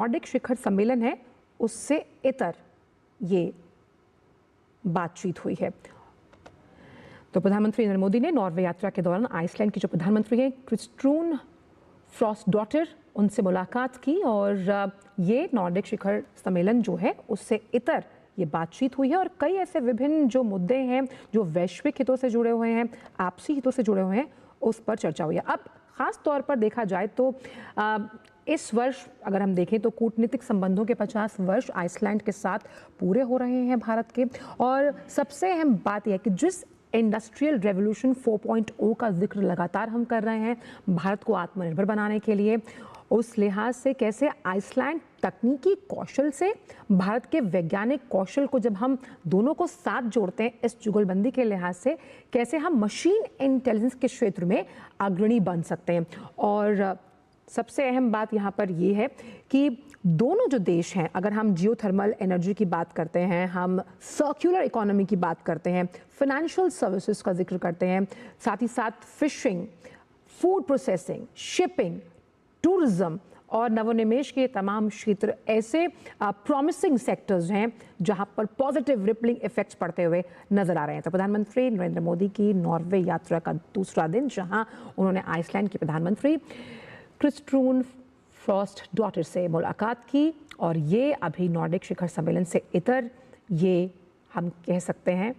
Nordic शिखर सम्मेलन है उससे इतर ये बातचीत हुई है। तो प्रधानमंत्री नरेंद्र मोदी ने नॉर्वे यात्रा के दौरान आइसलैंड की जो प्रधानमंत्री हैं क्रिस्टून फ्रॉस्टडॉटर उनसे मुलाकात की और ये नॉर्डिक शिखर सम्मेलन जो है उससे इतर ये बातचीत हुई है और कई ऐसे विभिन्न जो मुद्दे हैं जो वैश्विक हितों से जुड़े हुए हैं, आपसी हितों से जुड़े हुए हैं, उस पर चर्चा हुई है। अब खास तौर पर देखा जाए तो इस वर्ष अगर हम देखें तो कूटनीतिक संबंधों के 50 वर्ष आइसलैंड के साथ पूरे हो रहे हैं भारत के। और सबसे अहम बात यह है कि जिस इंडस्ट्रियल रेवोल्यूशन 4.0 का जिक्र लगातार हम कर रहे हैं भारत को आत्मनिर्भर बनाने के लिए, उस लिहाज से कैसे आइसलैंड तकनीकी कौशल से भारत के वैज्ञानिक कौशल को जब हम दोनों को साथ जोड़ते हैं इस जुगलबंदी के लिहाज से कैसे हम मशीन इंटेलिजेंस के क्षेत्र में अग्रणी बन सकते हैं। और सबसे अहम बात यहाँ पर ये है कि दोनों जो देश हैं, अगर हम जियोथर्मल एनर्जी की बात करते हैं, हम सर्कुलर इकोनॉमी की बात करते हैं, फाइनेंशियल सर्विसेज का जिक्र करते हैं, साथ ही साथ fishing, food processing, shipping, tourism और नवोन्मेष के तमाम क्षेत्र ऐसे प्रॉमिसिंग सेक्टर्स हैं जहां पर पॉजिटिव रिपलिंग इफेक्ट्स पड़ते हुए नजर आ रहे हैं। तो प्रधानमंत्री नरेंद्र मोदी की नॉर्वे यात्रा का दूसरा दिन जहां उन्होंने आइसलैंड की प्रधानमंत्री क्रिस्टून फ्रॉस्टडॉटर से मुलाकात की और ये अभी नॉर्डिक शिखर सम्मेलन से इतर ये हम कह सकते हैं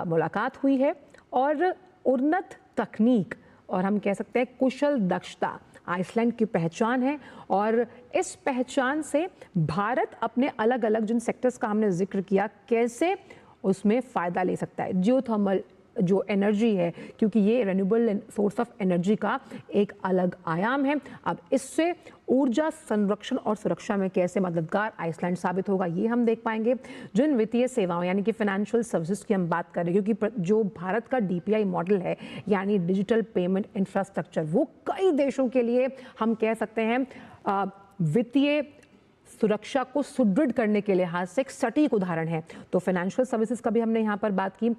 मुलाकात हुई है। और उन्नत तकनीक और हम कह सकते हैं कुशल दक्षता आइसलैंड की पहचान है और इस पहचान से भारत अपने अलग अलग जिन सेक्टर्स का हमने जिक्र किया कैसे उसमें फ़ायदा ले सकता है। जियोथर्मल जो एनर्जी है, क्योंकि ये रिन्यूएबल सोर्स ऑफ एनर्जी का एक अलग आयाम है, अब इससे ऊर्जा संरक्षण और सुरक्षा में कैसे मददगार आइसलैंड साबित होगा ये हम देख पाएंगे। जिन वित्तीय सेवाओं यानी कि फाइनेंशियल सर्विसेज की हम बात कर रहे हैं, क्योंकि जो भारत का डीपीआई मॉडल है यानी डिजिटल पेमेंट इंफ्रास्ट्रक्चर, वो कई देशों के लिए हम कह सकते हैं वित्तीय सुरक्षा को सुदृढ़ करने के लिहाज से एक सटीक उदाहरण है। तो फाइनेंशियल सर्विसेज का भी हमने यहाँ पर बात की।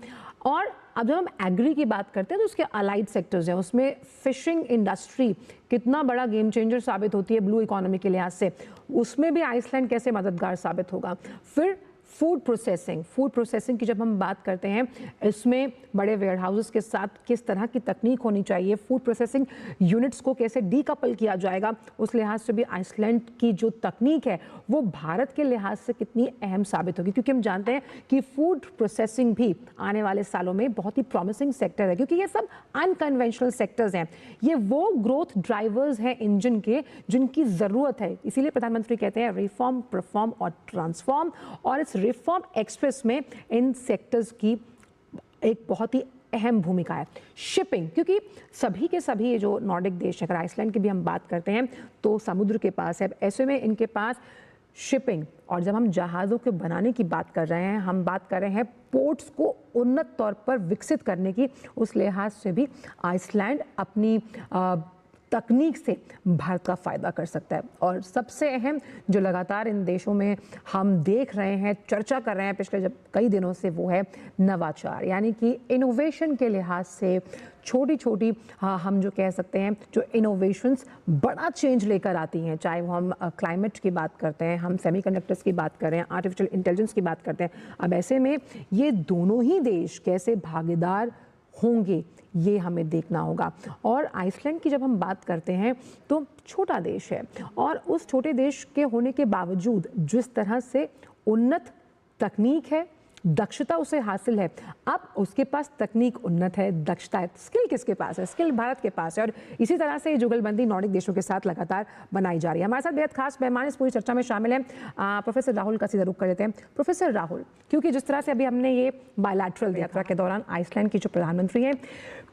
और अब जब हम एग्री की बात करते हैं तो उसके अलाइड सेक्टर्स हैं, उसमें फिशिंग इंडस्ट्री कितना बड़ा गेम चेंजर साबित होती है ब्लू इकोनॉमी के लिहाज से, उसमें भी आइसलैंड कैसे मददगार साबित होगा। फिर फूड प्रोसेसिंग की जब हम बात करते हैं, इसमें बड़े वेयर हाउसेस के साथ किस तरह की तकनीक होनी चाहिए, फूड प्रोसेसिंग यूनिट्स को कैसे डीकपल किया जाएगा, उस लिहाज से भी आइसलैंड की जो तकनीक है वो भारत के लिहाज से कितनी अहम साबित होगी। क्योंकि हम जानते हैं कि फूड प्रोसेसिंग भी आने वाले सालों में बहुत ही प्रॉमिसिंग सेक्टर है, क्योंकि ये सब अनकन्वेंशनल सेक्टर्स हैं, ये वो ग्रोथ ड्राइवर्स हैं इंजन के जिनकी ज़रूरत है। इसीलिए प्रधानमंत्री कहते हैं रिफॉर्म, परफॉर्म और ट्रांसफॉर्म, और इस रिफॉर्म एक्सप्रेस में इन सेक्टर्स की एक बहुत ही अहम भूमिका है। शिपिंग, क्योंकि सभी के सभी जो नॉर्डिक देश हैं, अगर आइसलैंड की भी हम बात करते हैं तो समुद्र के पास है, ऐसे में इनके पास शिपिंग, और जब हम जहाज़ों के बनाने की बात कर रहे हैं, हम बात कर रहे हैं पोर्ट्स को उन्नत तौर पर विकसित करने की, उस लिहाज से भी आइसलैंड अपनी तकनीक से भारत का फ़ायदा कर सकता है। और सबसे अहम जो लगातार इन देशों में हम देख रहे हैं, चर्चा कर रहे हैं पिछले जब कई दिनों से, वो है नवाचार, यानी कि इनोवेशन के लिहाज से छोटी छोटी हम जो कह सकते हैं जो इनोवेशंस बड़ा चेंज लेकर आती हैं, चाहे वो हम क्लाइमेट की बात करते हैं, हम सेमीकंडक्टर्स की बात कर रहे हैं, आर्टिफिशियल इंटेलिजेंस की बात करते हैं। अब ऐसे में ये दोनों ही देश कैसे भागीदार होंगे ये हमें देखना होगा। और आइसलैंड की जब हम बात करते हैं तो छोटा देश है, और उस छोटे देश के होने के बावजूद जिस तरह से उन्नत तकनीक है, दक्षता उसे हासिल है, अब उसके पास तकनीक उन्नत है, दक्षता है, स्किल किसके पास है? स्किल भारत के पास है। और इसी तरह से ये जुगलबंदी नॉर्डिक देशों के साथ लगातार बनाई जा रही है। हमारे साथ बेहद खास मेहमान इस पूरी चर्चा में शामिल हैं, प्रोफेसर राहुल का सीधा रुख कर लेते हैं। प्रोफेसर राहुल, क्योंकि जिस तरह से अभी हमने ये बायलैटरल यात्रा के दौरान आइसलैंड की जो प्रधानमंत्री हैं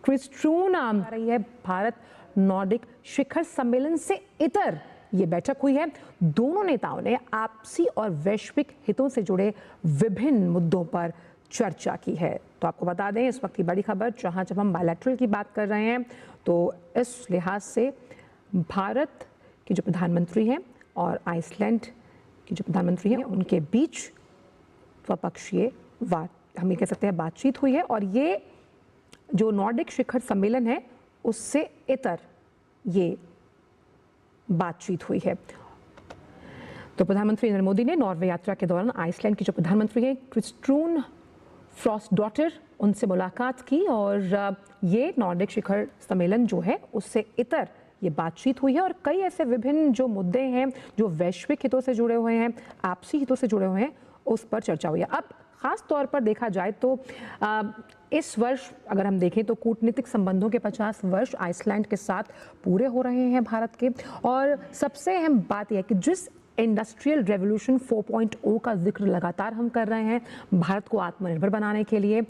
क्रिस्टून आ रही है, भारत नॉर्डिक शिखर सम्मेलन से इतर ये बैठक हुई है, दोनों नेताओं ने आपसी और वैश्विक हितों से जुड़े विभिन्न मुद्दों पर चर्चा की है। तो आपको बता दें इस वक्त की बड़ी खबर, जहां जब हम बायलैटरल की बात कर रहे हैं तो इस लिहाज से भारत की जो प्रधानमंत्री हैं और आइसलैंड की जो प्रधानमंत्री हैं उनके बीच द्विपक्षीय हम ये कह सकते हैं बातचीत हुई है। और ये जो नॉर्डिक शिखर सम्मेलन है उससे इतर ये बातचीत हुई है। तो प्रधानमंत्री नरेंद्र मोदी ने नॉर्वे यात्रा के दौरान आइसलैंड की जो प्रधानमंत्री हैं क्रिस्टून फ्रॉस्टडॉटर उनसे मुलाकात की और ये नॉर्डिक शिखर सम्मेलन जो है उससे इतर ये बातचीत हुई है और कई ऐसे विभिन्न जो मुद्दे हैं जो वैश्विक हितों से जुड़े हुए हैं, आपसी हितों से जुड़े हुए हैं, उस पर चर्चा हुई है। अब खास तौर पर देखा जाए तो इस वर्ष अगर हम देखें तो कूटनीतिक संबंधों के 50 वर्ष आइसलैंड के साथ पूरे हो रहे हैं भारत के। और सबसे अहम बात यह है कि जिस इंडस्ट्रियल रेवोल्यूशन 4.0 का जिक्र लगातार हम कर रहे हैं भारत को आत्मनिर्भर बनाने के लिए,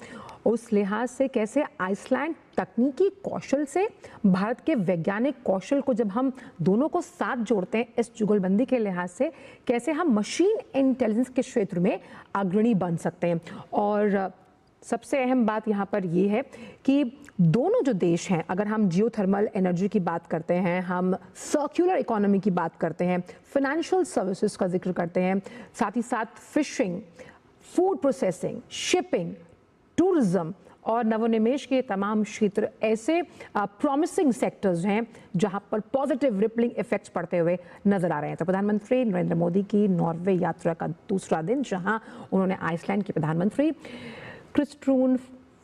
उस लिहाज से कैसे आइसलैंड तकनीकी कौशल से भारत के वैज्ञानिक कौशल को जब हम दोनों को साथ जोड़ते हैं इस जुगलबंदी के लिहाज से कैसे हम मशीन इंटेलिजेंस के क्षेत्र में अग्रणी बन सकते हैं। और सबसे अहम बात यहाँ पर ये है कि दोनों जो देश हैं, अगर हम जियोथर्मल एनर्जी की बात करते हैं, हम सर्कुलर इकोनॉमी की बात करते हैं, फाइनेंशियल सर्विसेज का जिक्र करते हैं, साथ ही साथ fishing, food processing, shipping, tourism और नवोन्मेष के तमाम क्षेत्र ऐसे प्रॉमिसिंग सेक्टर्स हैं जहां पर पॉजिटिव रिपलिंग इफेक्ट्स पड़ते हुए नजर आ रहे हैं। तो प्रधानमंत्री नरेंद्र मोदी की नॉर्वे यात्रा का दूसरा दिन जहां उन्होंने आइसलैंड के प्रधानमंत्री क्रिस्टून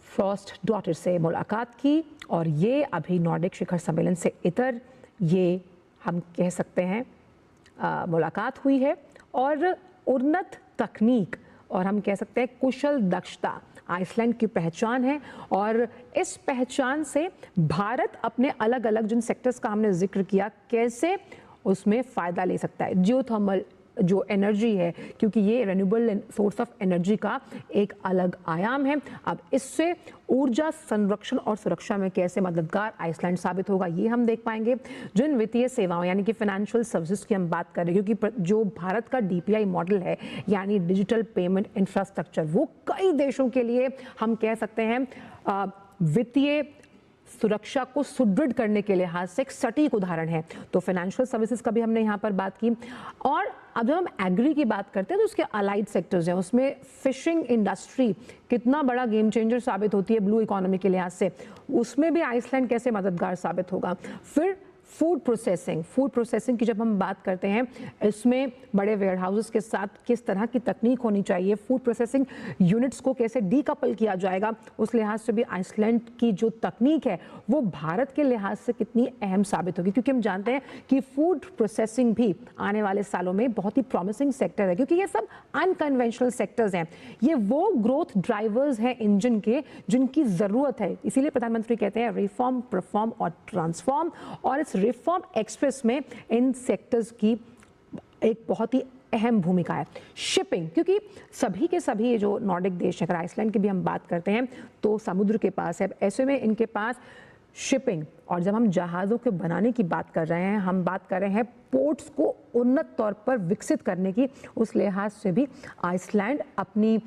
फ्रॉस्टडॉटर से मुलाकात की और ये अभी नॉर्डिक शिखर सम्मेलन से इतर ये हम कह सकते हैं मुलाकात हुई है। और उन्नत तकनीक और हम कह सकते हैं कुशल दक्षता आइसलैंड की पहचान है और इस पहचान से भारत अपने अलग अलग जिन सेक्टर्स का हमने जिक्र किया कैसे उसमें फ़ायदा ले सकता है। जियोथर्मल जो एनर्जी है, क्योंकि ये रिन्यूएबल सोर्स ऑफ एनर्जी का एक अलग आयाम है, अब इससे ऊर्जा संरक्षण और सुरक्षा में कैसे मददगार आइसलैंड साबित होगा ये हम देख पाएंगे। जिन वित्तीय सेवाओं यानी कि फाइनेंशियल सर्विसेज की हम बात कर रहे हैं, क्योंकि जो भारत का डीपीआई मॉडल है यानी डिजिटल पेमेंट इंफ्रास्ट्रक्चर, वो कई देशों के लिए हम कह सकते हैं वित्तीय सुरक्षा को सुदृढ़ करने के लिहाज से एक सटीक उदाहरण है। तो फाइनेंशियल सर्विसेज का भी हमने यहाँ पर बात की। और अब जब हम एग्री की बात करते हैं तो उसके अलाइड सेक्टर्स हैं, उसमें फिशिंग इंडस्ट्री कितना बड़ा गेम चेंजर साबित होती है ब्लू इकोनॉमी के लिहाज से, उसमें भी आइसलैंड कैसे मददगार साबित होगा। फिर फूड प्रोसेसिंग की जब हम बात करते हैं, इसमें बड़े वेयर हाउसेस के साथ किस तरह की तकनीक होनी चाहिए, फूड प्रोसेसिंग यूनिट्स को कैसे डीकपल किया जाएगा, उस लिहाज से भी आइसलैंड की जो तकनीक है वो भारत के लिहाज से कितनी अहम साबित होगी। क्योंकि हम जानते हैं कि फूड प्रोसेसिंग भी आने वाले सालों में बहुत ही प्रॉमिसिंग सेक्टर है, क्योंकि ये सब अनकन्वेंशनल सेक्टर्स हैं, ये वो ग्रोथ ड्राइवर्स हैं इंजन के जिनकी ज़रूरत है। इसीलिए प्रधानमंत्री कहते हैं रिफॉर्म, परफॉर्म और ट्रांसफॉर्म। और इस रिफॉर्म एक्सप्रेस में इन सेक्टर्स की एक बहुत ही अहम भूमिका है। शिपिंग, क्योंकि सभी के सभी ये जो नॉर्डिक देश हैं, अगर आइसलैंड की भी हम बात करते हैं तो समुद्र के पास है, ऐसे में इनके पास शिपिंग, और जब हम जहाज़ों के बनाने की बात कर रहे हैं, हम बात कर रहे हैं पोर्ट्स को उन्नत तौर पर विकसित करने की, उस लिहाज से भी आइसलैंड अपनी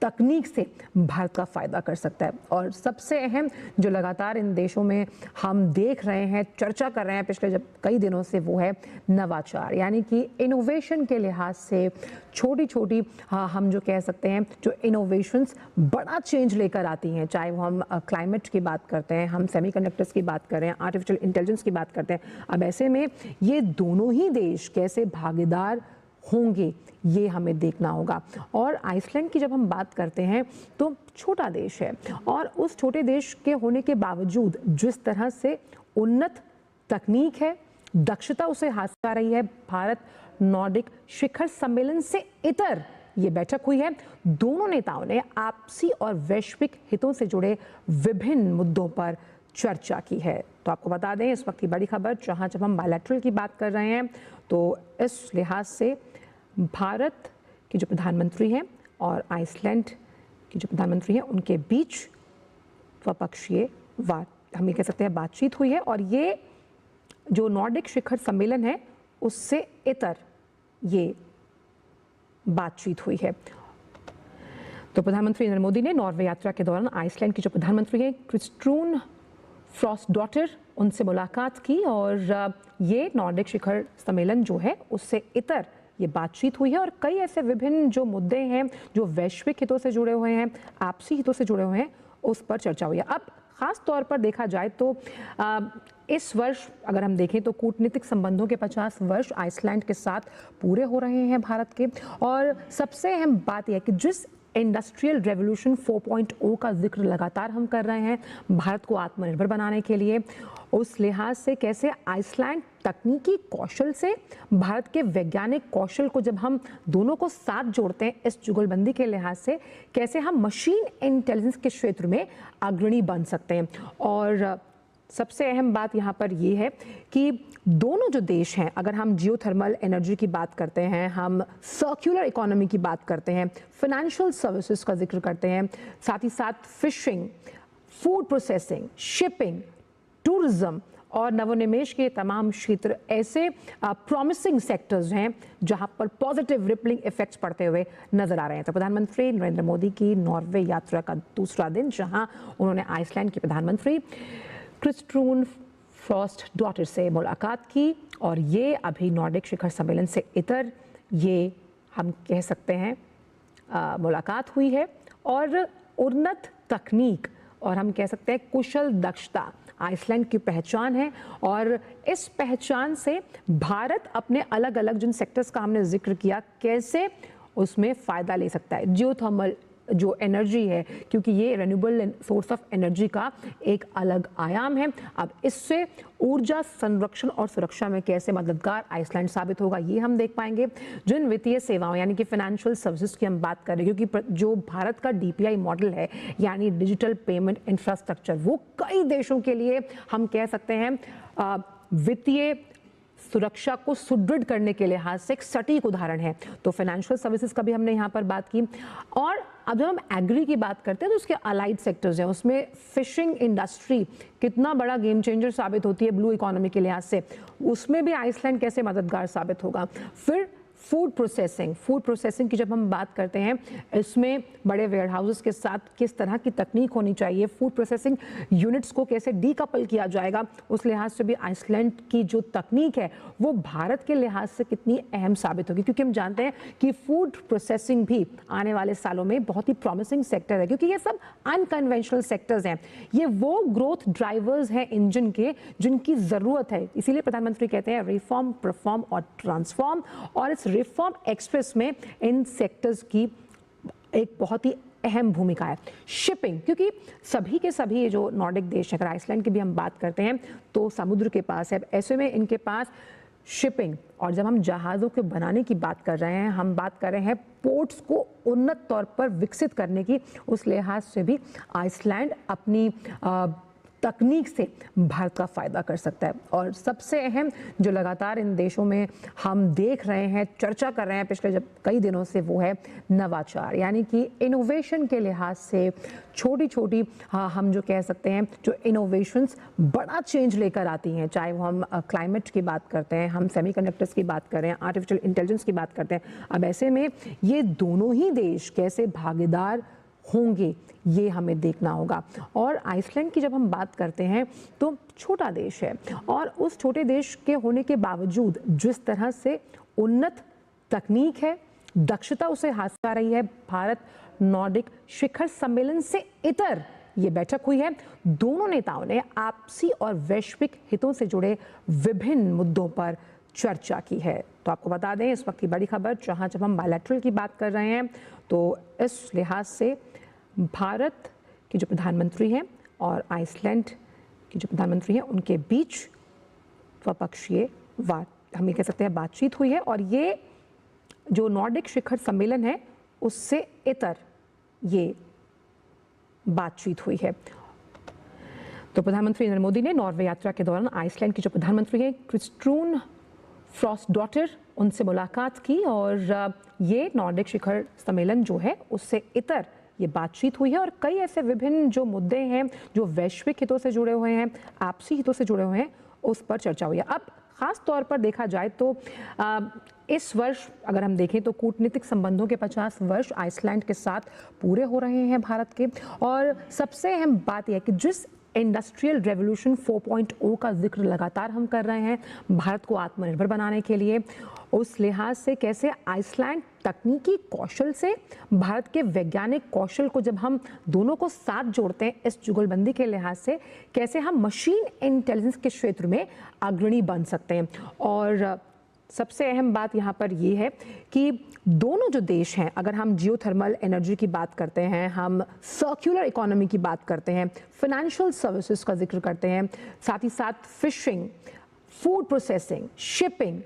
तकनीक से भारत का फ़ायदा कर सकता है। और सबसे अहम जो लगातार इन देशों में हम देख रहे हैं, चर्चा कर रहे हैं पिछले जब कई दिनों से, वो है नवाचार, यानी कि इनोवेशन के लिहाज से छोटी छोटी हम जो कह सकते हैं जो इनोवेशंस बड़ा चेंज लेकर आती हैं, चाहे वो हम क्लाइमेट की बात करते हैं, हम सेमीकंडक्टर्स की बात कर रहे हैं, आर्टिफिशियल इंटेलिजेंस की बात करते हैं। अब ऐसे में ये दोनों ही देश कैसे भागीदार होंगे ये हमें देखना होगा। और आइसलैंड की जब हम बात करते हैं तो छोटा देश है, और उस छोटे देश के होने के बावजूद जिस तरह से उन्नत तकनीक है, दक्षता उसे हासिल आ रही है, भारत नॉर्डिक शिखर सम्मेलन से इतर ये बैठक हुई है। दोनों नेताओं ने आपसी और वैश्विक हितों से जुड़े विभिन्न मुद्दों पर चर्चा की है। तो आपको बता दें इस वक्त की बड़ी खबर, जहां जब हम बायलैटरल की बात कर रहे हैं तो इस लिहाज से भारत के जो प्रधानमंत्री हैं और आइसलैंड के जो प्रधानमंत्री हैं उनके बीच द्विपक्षीय हम ये कह सकते हैं बातचीत हुई है। और ये जो नॉर्डिक शिखर सम्मेलन है उससे इतर ये बातचीत हुई है। तो प्रधानमंत्री नरेंद्र मोदी ने नॉर्वे यात्रा के दौरान आइसलैंड की जो प्रधानमंत्री हैं क्रिस्टून फ्रॉस्टडॉटर उनसे मुलाकात की और ये नॉर्डिक शिखर सम्मेलन जो है उससे इतर ये बातचीत हुई है। और कई ऐसे विभिन्न जो मुद्दे हैं जो वैश्विक हितों से जुड़े हुए हैं, आपसी हितों से जुड़े हुए हैं, उस पर चर्चा हुई है। अब खास तौर पर देखा जाए तो इस वर्ष अगर हम देखें तो कूटनीतिक संबंधों के 50 वर्ष आइसलैंड के साथ पूरे हो रहे हैं भारत के। और सबसे अहम बात यह है कि जिस इंडस्ट्रियल रेवोल्यूशन 4.0 का जिक्र लगातार हम कर रहे हैं भारत को आत्मनिर्भर बनाने के लिए, उस लिहाज से कैसे आइसलैंड तकनीकी कौशल से भारत के वैज्ञानिक कौशल को जब हम दोनों को साथ जोड़ते हैं इस जुगलबंदी के लिहाज से, कैसे हम मशीन इंटेलिजेंस के क्षेत्र में अग्रणी बन सकते हैं। और सबसे अहम बात यहाँ पर ये है कि दोनों जो देश हैं, अगर हम जियोथर्मल एनर्जी की बात करते हैं, हम सर्कुलर इकोनॉमी की बात करते हैं, फाइनेंशियल सर्विसेज का जिक्र करते हैं, साथ ही साथ fishing, food processing, shipping, tourism और नवोन्मेष के तमाम क्षेत्र ऐसे प्रॉमिसिंग सेक्टर्स हैं जहां पर पॉजिटिव रिपलिंग इफेक्ट्स पड़ते हुए नजर आ रहे हैं। तो प्रधानमंत्री नरेंद्र मोदी की नॉर्वे यात्रा का दूसरा दिन, जहां उन्होंने आइसलैंड के प्रधानमंत्री क्रिस्टरून फ्रॉस्टडॉटर से मुलाकात की, और ये अभी नॉर्डिक शिखर सम्मेलन से इतर ये हम कह सकते हैं मुलाकात हुई है। और उन्नत तकनीक और हम कह सकते हैं कुशल दक्षता आइसलैंड की पहचान है, और इस पहचान से भारत अपने अलग अलग जिन सेक्टर्स का हमने जिक्र किया कैसे उसमें फ़ायदा ले सकता है। जियोथर्मल जो एनर्जी है, क्योंकि ये रिन्यूएबल सोर्स ऑफ एनर्जी का एक अलग आयाम है, अब इससे ऊर्जा संरक्षण और सुरक्षा में कैसे मददगार आइसलैंड साबित होगा ये हम देख पाएंगे। जिन वित्तीय सेवाओं यानी कि फाइनेंशियल सर्विसेज की हम बात कर रहे हैं, क्योंकि जो भारत का डीपीआई मॉडल है यानी डिजिटल पेमेंट इंफ्रास्ट्रक्चर, वो कई देशों के लिए हम कह सकते हैं वित्तीय सुरक्षा को सुदृढ़ करने के लिहाज से एक सटीक उदाहरण है। तो फाइनेंशियल सर्विसेज का भी हमने यहाँ पर बात की। और अब जब हम एग्री की बात करते हैं तो उसके अलाइड सेक्टर्स हैं, उसमें फिशिंग इंडस्ट्री कितना बड़ा गेम चेंजर साबित होती है ब्लू इकोनॉमी के लिहाज से, उसमें भी आइसलैंड कैसे मददगार साबित होगा। फिर फूड प्रोसेसिंग की जब हम बात करते हैं, इसमें बड़े वेयर हाउसेस के साथ किस तरह की तकनीक होनी चाहिए, फूड प्रोसेसिंग यूनिट्स को कैसे डीकपल किया जाएगा, उस लिहाज से भी आइसलैंड की जो तकनीक है वो भारत के लिहाज से कितनी अहम साबित होगी। क्योंकि हम जानते हैं कि फूड प्रोसेसिंग भी आने वाले सालों में बहुत ही प्रॉमिसिंग सेक्टर है, क्योंकि ये सब अनकन्वेंशनल सेक्टर्स हैं, ये वो ग्रोथ ड्राइवर्स हैं इंजन के जिनकी ज़रूरत है। इसीलिए प्रधानमंत्री कहते हैं रिफॉर्म, परफॉर्म और ट्रांसफॉर्म, और इस रिफॉर्म एक्सप्रेस में इन सेक्टर्स की एक बहुत ही अहम भूमिका है। शिपिंग, क्योंकि सभी के सभी ये जो नॉर्डिक देश है, अगर आइसलैंड की भी हम बात करते हैं तो समुद्र के पास है, ऐसे में इनके पास शिपिंग, और जब हम जहाज़ों के बनाने की बात कर रहे हैं, हम बात कर रहे हैं पोर्ट्स को उन्नत तौर पर विकसित करने की, उस लिहाज से भी आइसलैंड अपनी तकनीक से भारत का फ़ायदा कर सकता है। और सबसे अहम जो लगातार इन देशों में हम देख रहे हैं, चर्चा कर रहे हैं पिछले जब कई दिनों से, वो है नवाचार, यानी कि इनोवेशन के लिहाज से छोटी छोटी हम जो कह सकते हैं जो इनोवेशंस बड़ा चेंज लेकर आती हैं, चाहे वो हम क्लाइमेट की बात करते हैं, हम सेमीकंडक्टर्स की बात कर रहे हैं, आर्टिफिशियल इंटेलिजेंस की बात करते हैं। अब ऐसे में ये दोनों ही देश कैसे भागीदार होंगे ये हमें देखना होगा। और आइसलैंड की जब हम बात करते हैं तो छोटा देश है, और उस छोटे देश के होने के बावजूद जिस तरह से उन्नत तकनीक है, दक्षता उसे हासिल आ रही है, भारत नॉर्डिक शिखर सम्मेलन से इतर ये बैठक हुई है। दोनों नेताओं ने आपसी और वैश्विक हितों से जुड़े विभिन्न मुद्दों पर चर्चा की है। तो आपको बता दें इस वक्त की बड़ी खबर, जहां जब हम बायलैटरल की बात कर रहे हैं तो इस लिहाज से भारत के जो प्रधानमंत्री हैं और आइसलैंड के जो प्रधानमंत्री हैं उनके बीच द्विपक्षीय हम ये कह सकते हैं बातचीत हुई है, और ये जो नॉर्डिक शिखर सम्मेलन है उससे इतर ये बातचीत हुई है। तो प्रधानमंत्री नरेंद्र मोदी ने नॉर्वे यात्रा के दौरान आइसलैंड के जो प्रधानमंत्री हैं क्रिस्टरून फ्रॉस्टडॉटर, उनसे मुलाकात की, और ये नॉर्डिक शिखर सम्मेलन जो है उससे इतर ये बातचीत हुई है। और कई ऐसे विभिन्न जो मुद्दे हैं जो वैश्विक हितों से जुड़े हुए हैं, आपसी हितों से जुड़े हुए हैं, उस पर चर्चा हुई है। अब खास तौर पर देखा जाए तो इस वर्ष अगर हम देखें तो कूटनीतिक संबंधों के 50 वर्ष आइसलैंड के साथ पूरे हो रहे हैं भारत के। और सबसे अहम बात यह है कि जिस इंडस्ट्रियल रेवोल्यूशन 4.0 का जिक्र लगातार हम कर रहे हैं भारत को आत्मनिर्भर बनाने के लिए, उस लिहाज से कैसे आइसलैंड तकनीकी कौशल से भारत के वैज्ञानिक कौशल को जब हम दोनों को साथ जोड़ते हैं इस जुगलबंदी के लिहाज से कैसे हम मशीन इंटेलिजेंस के क्षेत्र में अग्रणी बन सकते हैं। और सबसे अहम बात यहाँ पर ये है कि दोनों जो देश हैं, अगर हम जियोथर्मल एनर्जी की बात करते हैं, हम सर्कुलर इकोनॉमी की बात करते हैं, फाइनेंशियल सर्विसेज का जिक्र करते हैं, साथ ही साथ fishing, food processing, shipping,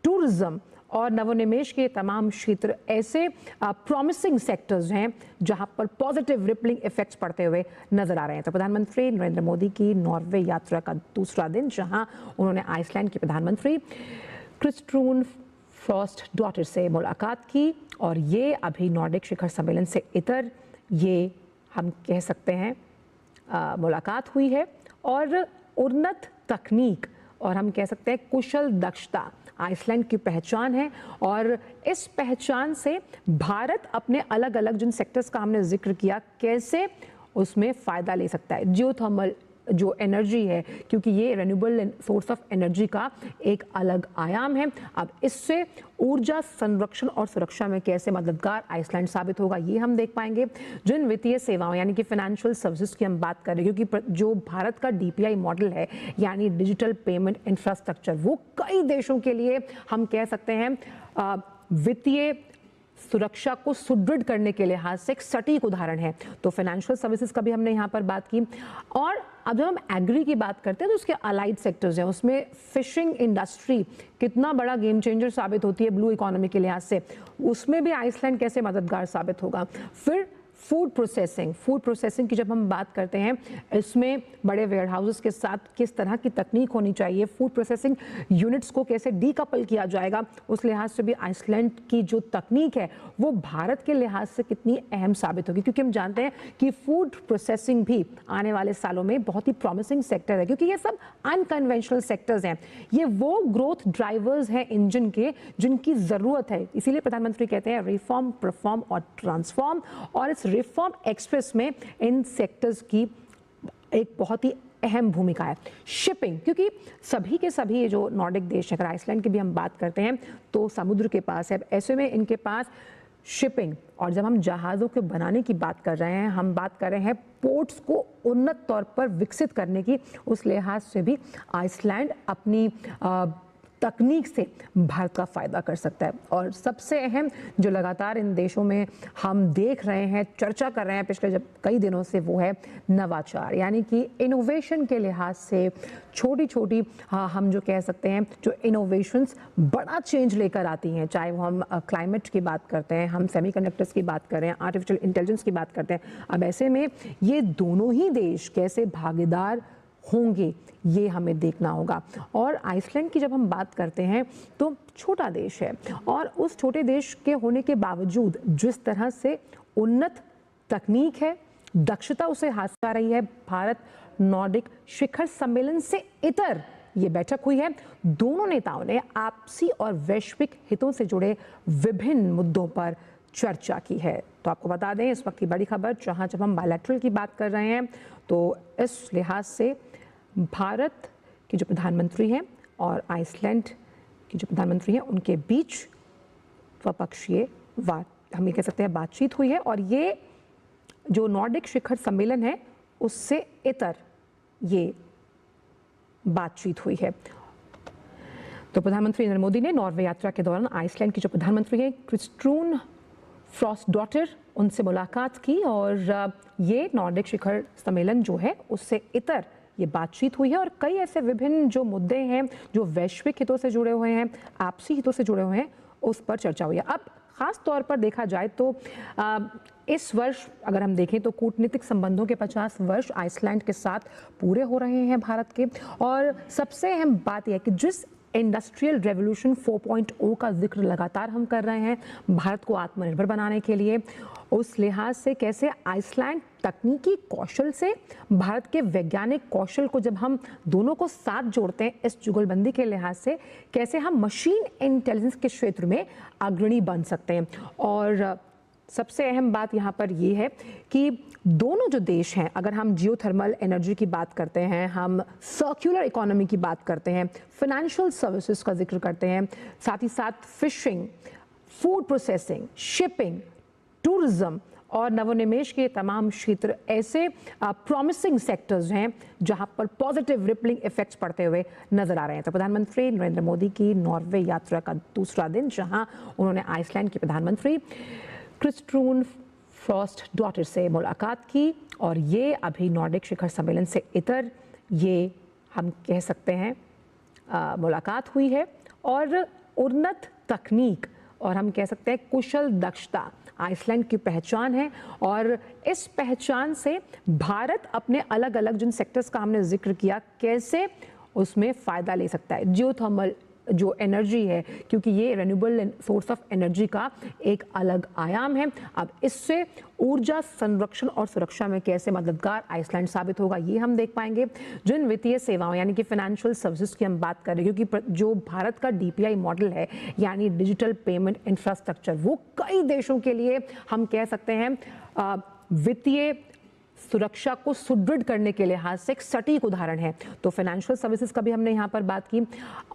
tourism और नवोन्मेष के तमाम क्षेत्र ऐसे प्रॉमिसिंग सेक्टर्स हैं जहां पर पॉजिटिव रिपलिंग इफेक्ट्स पड़ते हुए नजर आ रहे हैं। तो प्रधानमंत्री नरेंद्र मोदी की नॉर्वे यात्रा का दूसरा दिन, जहां उन्होंने आइसलैंड के प्रधानमंत्री क्रिस्टरून फ्रॉस्टडॉटर से मुलाकात की और ये अभी नॉर्डिक शिखर सम्मेलन से इतर ये हम कह सकते हैं मुलाकात हुई है। और उन्नत तकनीक और हम कह सकते हैं कुशल दक्षता आइसलैंड की पहचान है और इस पहचान से भारत अपने अलग अलग जिन सेक्टर्स का हमने जिक्र किया कैसे उसमें फ़ायदा ले सकता है। जियोथर्मल जो एनर्जी है, क्योंकि ये रिन्यूएबल सोर्स ऑफ एनर्जी का एक अलग आयाम है, अब इससे ऊर्जा संरक्षण और सुरक्षा में कैसे मददगार आइसलैंड साबित होगा ये हम देख पाएंगे। जिन वित्तीय सेवाओं यानी कि फाइनेंशियल सर्विसेज की हम बात कर रहे हैं, क्योंकि जो भारत का डीपीआई मॉडल है यानी डिजिटल पेमेंट इंफ्रास्ट्रक्चर, वो कई देशों के लिए हम कह सकते हैं वित्तीय सुरक्षा को सुदृढ़ करने के लिहाज से एक सटीक उदाहरण है। तो फाइनेंशियल सर्विसेज का भी हमने यहाँ पर बात की। और अब जब हम एग्री की बात करते हैं तो उसके अलाइड सेक्टर्स हैं, उसमें फिशिंग इंडस्ट्री कितना बड़ा गेम चेंजर साबित होती है ब्लू इकोनॉमी के लिहाज से, उसमें भी आइसलैंड कैसे मददगार साबित होगा। फिर फूड प्रोसेसिंग की जब हम बात करते हैं, इसमें बड़े वेयर हाउसेस के साथ किस तरह की तकनीक होनी चाहिए, फूड प्रोसेसिंग यूनिट्स को कैसे डीकपल किया जाएगा, उस लिहाज से भी आइसलैंड की जो तकनीक है वो भारत के लिहाज से कितनी अहम साबित होगी। क्योंकि हम जानते हैं कि फूड प्रोसेसिंग भी आने वाले सालों में बहुत ही प्रॉमिसिंग सेक्टर है, क्योंकि ये सब अनकन्वेंशनल सेक्टर्स हैं, ये वो ग्रोथ ड्राइवर्स हैं इंजन के जिनकी ज़रूरत है। इसीलिए प्रधानमंत्री कहते हैं रिफॉर्म, परफॉर्म और ट्रांसफॉर्म, और इस रिफॉर्म एक्सप्रेस में इन सेक्टर्स की एक बहुत ही अहम भूमिका है। शिपिंग, क्योंकि सभी के सभी ये जो नॉर्डिक देश है, अगर आइसलैंड की भी हम बात करते हैं तो समुद्र के पास है, ऐसे में इनके पास शिपिंग, और जब हम जहाज़ों के बनाने की बात कर रहे हैं, हम बात कर रहे हैं पोर्ट्स को उन्नत तौर पर विकसित करने की, उस लिहाज से भी आइसलैंड अपनी तकनीक से भारत का फ़ायदा कर सकता है। और सबसे अहम जो लगातार इन देशों में हम देख रहे हैं, चर्चा कर रहे हैं पिछले जब कई दिनों से, वो है नवाचार, यानी कि इनोवेशन के लिहाज से छोटी छोटी हम जो कह सकते हैं जो इनोवेशंस बड़ा चेंज लेकर आती हैं, चाहे वो हम क्लाइमेट की बात करते हैं, हम सेमीकंडक्टर्स की बात कर रहे हैं, आर्टिफिशियल इंटेलिजेंस की बात करते हैं। अब ऐसे में ये दोनों ही देश कैसे भागीदार होंगे ये हमें देखना होगा। और आइसलैंड की जब हम बात करते हैं तो छोटा देश है, और उस छोटे देश के होने के बावजूद जिस तरह से उन्नत तकनीक है, दक्षता उसे हासिल आ रही है, भारत नॉर्डिक शिखर सम्मेलन से इतर ये बैठक हुई है। दोनों नेताओं ने आपसी और वैश्विक हितों से जुड़े विभिन्न मुद्दों पर चर्चा की है। तो आपको बता दें इस वक्त की बड़ी खबर, जहां जब हम बायलैटरल की बात कर रहे हैं तो इस लिहाज से भारत के जो प्रधानमंत्री हैं और आइसलैंड के जो प्रधानमंत्री हैं उनके बीच द्विपक्षीय हम ये कह सकते हैं बातचीत हुई है। और ये जो नॉर्डिक शिखर सम्मेलन है उससे इतर ये बातचीत हुई है। तो प्रधानमंत्री नरेंद्र मोदी ने नॉर्वे यात्रा के दौरान आइसलैंड की जो प्रधानमंत्री हैं क्रिस्टरून फ्रॉस्टडॉटर, उनसे मुलाकात की और ये नॉर्डिक शिखर सम्मेलन जो है उससे इतर ये बातचीत हुई है। और कई ऐसे विभिन्न जो मुद्दे हैं जो वैश्विक हितों से जुड़े हुए हैं, आपसी हितों से जुड़े हुए हैं, उस पर चर्चा हुई है। अब खास तौर पर देखा जाए तो इस वर्ष अगर हम देखें तो कूटनीतिक संबंधों के 50 वर्ष आइसलैंड के साथ पूरे हो रहे हैं भारत के। और सबसे अहम बात यह है कि जिस इंडस्ट्रियल रेवोल्यूशन 4.0 का जिक्र लगातार हम कर रहे हैं भारत को आत्मनिर्भर बनाने के लिए, उस लिहाज से कैसे आइसलैंड तकनीकी कौशल से भारत के वैज्ञानिक कौशल को जब हम दोनों को साथ जोड़ते हैं इस जुगलबंदी के लिहाज से कैसे हम मशीन इंटेलिजेंस के क्षेत्र में अग्रणी बन सकते हैं। और सबसे अहम बात यहाँ पर ये है कि दोनों जो देश हैं, अगर हम जियोथर्मल एनर्जी की बात करते हैं, हम सर्कुलर इकोनॉमी की बात करते हैं, फाइनेंशियल सर्विसेज का जिक्र करते हैं, साथ ही साथ fishing, food processing, shipping, tourism और नवोन्मेष के तमाम क्षेत्र ऐसे प्रॉमिसिंग सेक्टर्स हैं जहां पर पॉजिटिव रिपलिंग इफेक्ट्स पड़ते हुए नजर आ रहे हैं। तो प्रधानमंत्री नरेंद्र मोदी की नॉर्वे यात्रा का दूसरा दिन, जहां उन्होंने आइसलैंड के प्रधानमंत्री क्रिस्टरून फ्रॉस्टडॉटर से मुलाकात की और ये अभी नॉर्डिक शिखर सम्मेलन से इतर ये हम कह सकते हैं मुलाकात हुई है और उन्नत तकनीक और हम कह सकते हैं कुशल दक्षता आइसलैंड की पहचान है और इस पहचान से भारत अपने अलग अलग जिन सेक्टर्स का हमने जिक्र किया कैसे उसमें फ़ायदा ले सकता है। जियोथर्मल जो एनर्जी है, क्योंकि ये रिन्यूएबल सोर्स ऑफ एनर्जी का एक अलग आयाम है, अब इससे ऊर्जा संरक्षण और सुरक्षा में कैसे मददगार आइसलैंड साबित होगा ये हम देख पाएंगे। जिन वित्तीय सेवाओं यानी कि फाइनेंशियल सर्विसेज की हम बात कर रहे हैं, क्योंकि जो भारत का डीपीआई मॉडल है यानी डिजिटल पेमेंट इंफ्रास्ट्रक्चर, वो कई देशों के लिए हम कह सकते हैं वित्तीय सुरक्षा को सुदृढ़ करने के लिहाज से एक सटीक उदाहरण है। तो फाइनेंशियल सर्विसेज का भी हमने यहाँ पर बात की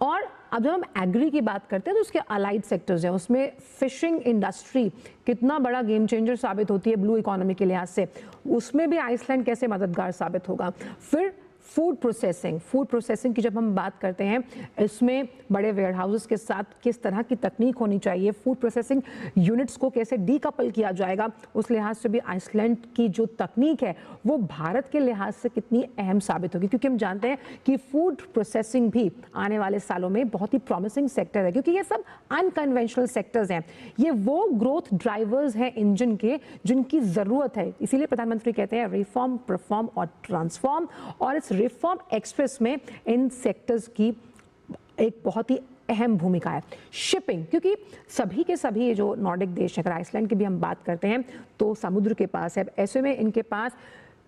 और अब जब हम एग्री की बात करते हैं तो उसके अलाइड सेक्टर्स हैं, उसमें फिशिंग इंडस्ट्री कितना बड़ा गेम चेंजर साबित होती है ब्लू इकोनॉमी के लिहाज से, उसमें भी आइसलैंड कैसे मददगार साबित होगा। फिर फूड प्रोसेसिंग की जब हम बात करते हैं, इसमें बड़े वेयर हाउसेस के साथ किस तरह की तकनीक होनी चाहिए, फूड प्रोसेसिंग यूनिट्स को कैसे डीकपल किया जाएगा, उस लिहाज से भी आइसलैंड की जो तकनीक है वो भारत के लिहाज से कितनी अहम साबित होगी, क्योंकि हम जानते हैं कि फूड प्रोसेसिंग भी आने वाले सालों में बहुत ही प्रॉमिसिंग सेक्टर है, क्योंकि ये सब अनकन्वेंशनल सेक्टर्स हैं, ये वो ग्रोथ ड्राइवर्स हैं इंजन के जिनकी ज़रूरत है। इसीलिए प्रधानमंत्री कहते हैं रिफॉर्म, परफॉर्म और ट्रांसफॉर्म, और इस रिफॉर्म एक्सप्रेस में इन सेक्टर्स की एक बहुत ही अहम भूमिका है। शिपिंग, क्योंकि सभी के सभी ये जो नॉर्डिक देश है, अगर आइसलैंड की भी हम बात करते हैं तो समुद्र के पास है, ऐसे में इनके पास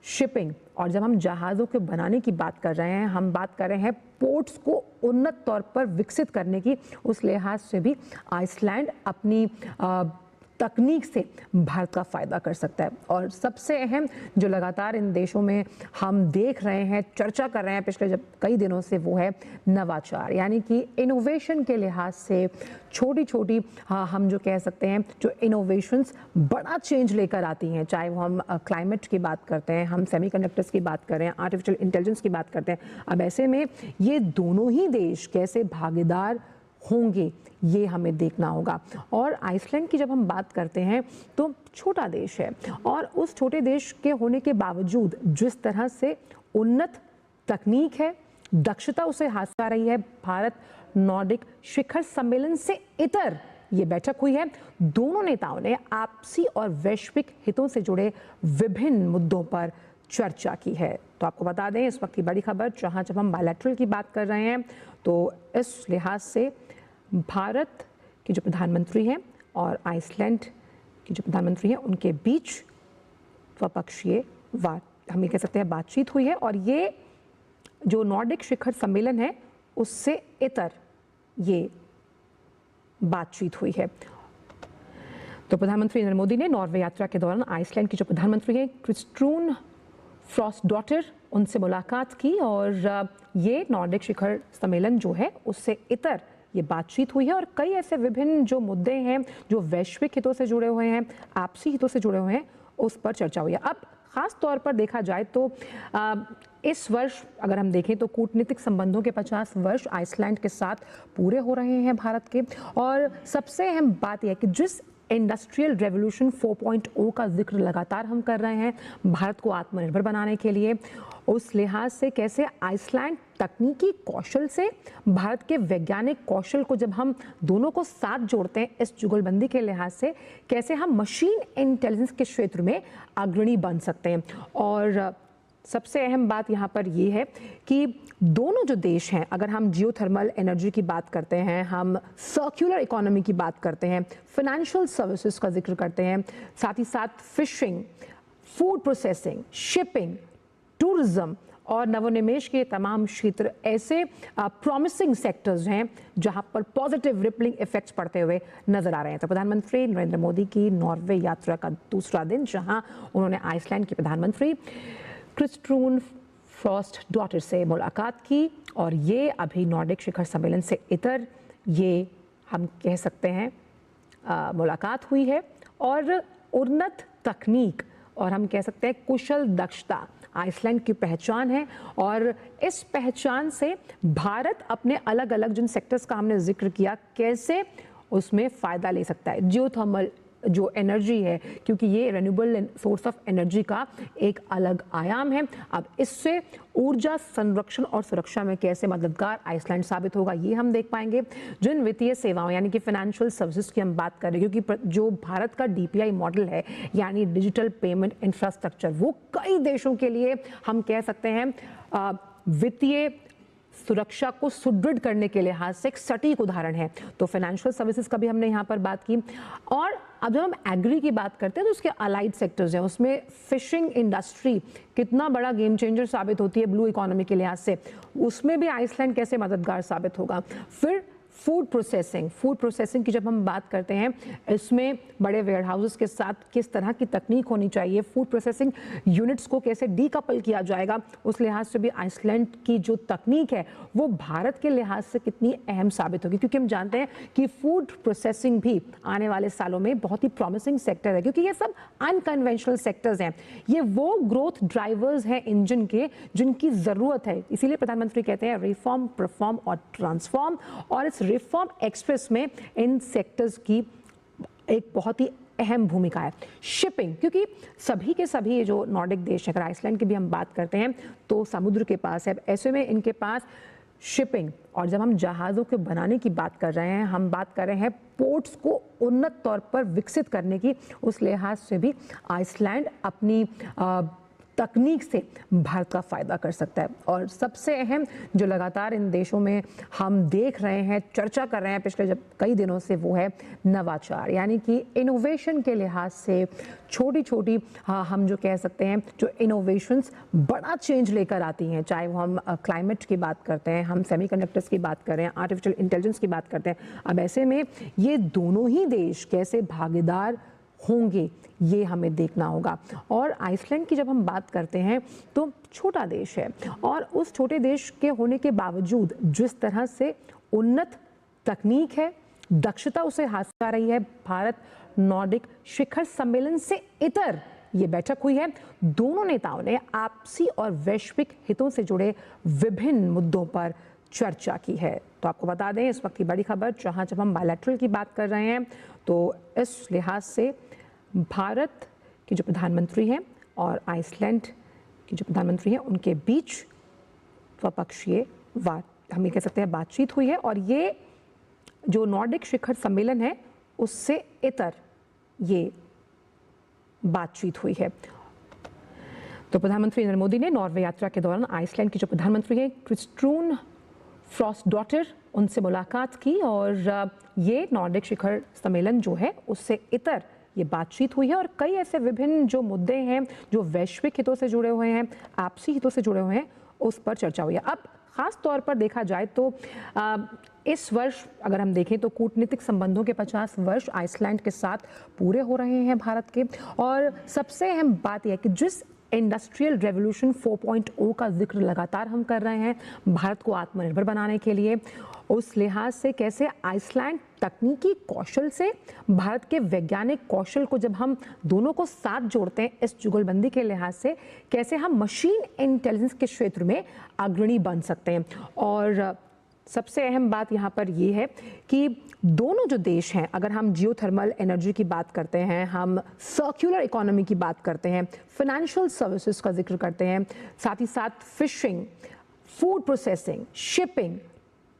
शिपिंग, और जब हम जहाज़ों के बनाने की बात कर रहे हैं, हम बात कर रहे हैं पोर्ट्स को उन्नत तौर पर विकसित करने की, उस लिहाज से भी आइसलैंड अपनी तकनीक से भारत का फ़ायदा कर सकता है। और सबसे अहम जो लगातार इन देशों में हम देख रहे हैं, चर्चा कर रहे हैं पिछले जब कई दिनों से, वो है नवाचार, यानी कि इनोवेशन के लिहाज से छोटी छोटी हम जो कह सकते हैं जो इनोवेशंस बड़ा चेंज लेकर आती हैं, चाहे वो हम क्लाइमेट की बात करते हैं, हम सेमीकंडक्टर्स की बात कर रहे हैं, आर्टिफिशियल इंटेलिजेंस की बात करते हैं। अब ऐसे में ये दोनों ही देश कैसे भागीदार होंगे ये हमें देखना होगा। और आइसलैंड की जब हम बात करते हैं तो छोटा देश है, और उस छोटे देश के होने के बावजूद जिस तरह से उन्नत तकनीक है, दक्षता उसे हासिल आ रही है, भारत नॉर्डिक शिखर सम्मेलन से इतर ये बैठक हुई है। दोनों नेताओं ने आपसी और वैश्विक हितों से जुड़े विभिन्न मुद्दों पर चर्चा की है। तो आपको बता दें इस वक्त की बड़ी खबर, जहां जब हम बायलैटरल की बात कर रहे हैं तो इस लिहाज से भारत के जो प्रधानमंत्री हैं और आइसलैंड के जो प्रधानमंत्री हैं उनके बीच द्विपक्षीय हम ये कह सकते हैं बातचीत हुई है, और ये जो नॉर्डिक शिखर सम्मेलन है उससे इतर ये बातचीत हुई है। तो प्रधानमंत्री नरेंद्र मोदी ने नॉर्वे यात्रा के दौरान आइसलैंड के जो प्रधानमंत्री हैं क्रिस्टरून फ्रॉस्टडॉटर, उनसे मुलाकात की और ये नॉर्डिक शिखर सम्मेलन जो है उससे इतर ये बातचीत हुई है, और कई ऐसे विभिन्न जो मुद्दे हैं जो वैश्विक हितों से जुड़े हुए हैं, आपसी हितों से जुड़े हुए हैं, उस पर चर्चा हुई है। अब खास तौर पर देखा जाए तो इस वर्ष अगर हम देखें तो कूटनीतिक संबंधों के 50 वर्ष आइसलैंड के साथ पूरे हो रहे हैं भारत के, और सबसे अहम बात यह है कि जिस इंडस्ट्रियल रेवोल्यूशन 4.0 का जिक्र लगातार हम कर रहे हैं भारत को आत्मनिर्भर बनाने के लिए, उस लिहाज से कैसे आइसलैंड तकनीकी कौशल से भारत के वैज्ञानिक कौशल को जब हम दोनों को साथ जोड़ते हैं, इस जुगलबंदी के लिहाज से कैसे हम मशीन इंटेलिजेंस के क्षेत्र में अग्रणी बन सकते हैं। और सबसे अहम बात यहाँ पर ये है कि दोनों जो देश हैं, अगर हम जियोथर्मल एनर्जी की बात करते हैं, हम सर्कुलर इकोनॉमी की बात करते हैं, फाइनेंशियल सर्विसेज का जिक्र करते हैं, साथ ही साथ fishing, food processing, shipping, tourism और नवोन्मेष के तमाम क्षेत्र ऐसे प्रॉमिसिंग सेक्टर्स हैं जहां पर पॉजिटिव रिपलिंग इफेक्ट्स पड़ते हुए नजर आ रहे हैं। तो प्रधानमंत्री नरेंद्र मोदी की नॉर्वे यात्रा का दूसरा दिन, जहां उन्होंने आइसलैंड के प्रधानमंत्री क्रिस्टरून फ्रॉस्टडॉटर से मुलाकात की और ये अभी नॉर्डिक शिखर सम्मेलन से इतर ये हम कह सकते हैं मुलाकात हुई है। और उन्नत तकनीक और हम कह सकते हैं कुशल दक्षता आइसलैंड की पहचान है और इस पहचान से भारत अपने अलग अलग जिन सेक्टर्स का हमने जिक्र किया कैसे उसमें फ़ायदा ले सकता है। जियोथर्मल जो एनर्जी है, क्योंकि ये रिन्यूएबल सोर्स ऑफ एनर्जी का एक अलग आयाम है, अब इससे ऊर्जा संरक्षण और सुरक्षा में कैसे मददगार आइसलैंड साबित होगा ये हम देख पाएंगे। जिन वित्तीय सेवाओं यानी कि फाइनेंशियल सर्विसेज की हम बात कर रहे हैं, क्योंकि जो भारत का डीपीआई मॉडल है यानी डिजिटल पेमेंट इंफ्रास्ट्रक्चर, वो कई देशों के लिए हम कह सकते हैं वित्तीय सुरक्षा को सुदृढ़ करने के लिहाज से एक सटीक उदाहरण है। तो फाइनेंशियल सर्विसेज का भी हमने यहाँ पर बात की। और अब जब हम एग्री की बात करते हैं तो उसके अलाइड सेक्टर्स हैं, उसमें फिशिंग इंडस्ट्री कितना बड़ा गेम चेंजर साबित होती है ब्लू इकोनॉमी के लिहाज से, उसमें भी आइसलैंड कैसे मददगार साबित होगा। फिर फूड प्रोसेसिंग की जब हम बात करते हैं, इसमें बड़े वेयर हाउसेस के साथ किस तरह की तकनीक होनी चाहिए, फूड प्रोसेसिंग यूनिट्स को कैसे डीकपल किया जाएगा, उस लिहाज से भी आइसलैंड की जो तकनीक है वो भारत के लिहाज से कितनी अहम साबित होगी। क्योंकि हम जानते हैं कि फूड प्रोसेसिंग भी आने वाले सालों में बहुत ही प्रॉमिसिंग सेक्टर है, क्योंकि ये सब अनकन्वेंशनल सेक्टर्स हैं, ये वो ग्रोथ ड्राइवर्स हैं इंजन के जिनकी ज़रूरत है। इसीलिए प्रधानमंत्री कहते हैं रिफॉर्म, परफॉर्म और ट्रांसफॉर्म, और इस रिफॉर्म एक्सप्रेस में इन सेक्टर्स की एक बहुत ही अहम भूमिका है। शिपिंग, क्योंकि सभी के सभी ये जो नॉर्डिक देश हैं, अगर आइसलैंड की भी हम बात करते हैं तो समुद्र के पास है, ऐसे में इनके पास शिपिंग, और जब हम जहाज़ों के बनाने की बात कर रहे हैं, हम बात कर रहे हैं पोर्ट्स को उन्नत तौर पर विकसित करने की, उस लिहाज से भी आइसलैंड अपनी तकनीक से भारत का फ़ायदा कर सकता है। और सबसे अहम जो लगातार इन देशों में हम देख रहे हैं, चर्चा कर रहे हैं पिछले जब कई दिनों से, वो है नवाचार, यानी कि इनोवेशन के लिहाज से छोटी छोटी हम जो कह सकते हैं जो इनोवेशंस बड़ा चेंज लेकर आती हैं, चाहे वो हम क्लाइमेट की बात करते हैं, हम सेमीकंडक्टर्स की बात कर रहे हैं, आर्टिफिशियल इंटेलिजेंस की बात करते हैं। अब ऐसे में ये दोनों ही देश कैसे भागीदार होंगे ये हमें देखना होगा। और आइसलैंड की जब हम बात करते हैं तो छोटा देश है, और उस छोटे देश के होने के बावजूद जिस तरह से उन्नत तकनीक है, दक्षता उसे हासिल आ रही है, भारत नॉर्डिक शिखर सम्मेलन से इतर ये बैठक हुई है। दोनों नेताओं ने आपसी और वैश्विक हितों से जुड़े विभिन्न मुद्दों पर चर्चा की है। तो आपको बता दें इस वक्त की बड़ी खबर, जहां जब हम बायलैटरल की बात कर रहे हैं तो इस लिहाज से भारत के जो प्रधानमंत्री हैं और आइसलैंड के जो प्रधानमंत्री हैं उनके बीच द्विपक्षीय हम ये कह सकते हैं बातचीत हुई है। और ये जो नॉर्डिक शिखर सम्मेलन है उससे इतर ये बातचीत हुई है। तो प्रधानमंत्री नरेंद्र मोदी ने नॉर्वे यात्रा के दौरान आइसलैंड के जो प्रधानमंत्री हैं क्रिस्टरून फ्रॉस्टडॉटर, उनसे मुलाकात की और ये नॉर्डिक शिखर सम्मेलन जो है उससे इतर ये बातचीत हुई है। और कई ऐसे विभिन्न जो मुद्दे हैं जो वैश्विक हितों से जुड़े हुए हैं, आपसी हितों से जुड़े हुए हैं, उस पर चर्चा हुई है। अब खास तौर पर देखा जाए तो इस वर्ष अगर हम देखें तो कूटनीतिक संबंधों के 50 वर्ष आइसलैंड के साथ पूरे हो रहे हैं भारत के। और सबसे अहम बात यह है कि जिस इंडस्ट्रियल रेवोल्यूशन 4.0 का जिक्र लगातार हम कर रहे हैं भारत को आत्मनिर्भर बनाने के लिए, उस लिहाज से कैसे आइसलैंड तकनीकी कौशल से भारत के वैज्ञानिक कौशल को जब हम दोनों को साथ जोड़ते हैं, इस जुगलबंदी के लिहाज से कैसे हम मशीन इंटेलिजेंस के क्षेत्र में अग्रणी बन सकते हैं। और सबसे अहम बात यहाँ पर ये है कि दोनों जो देश हैं, अगर हम जियोथर्मल एनर्जी की बात करते हैं, हम सर्कुलर इकोनॉमी की बात करते हैं, फाइनेंशियल सर्विसेज का जिक्र करते हैं, साथ ही साथ fishing, food processing, shipping,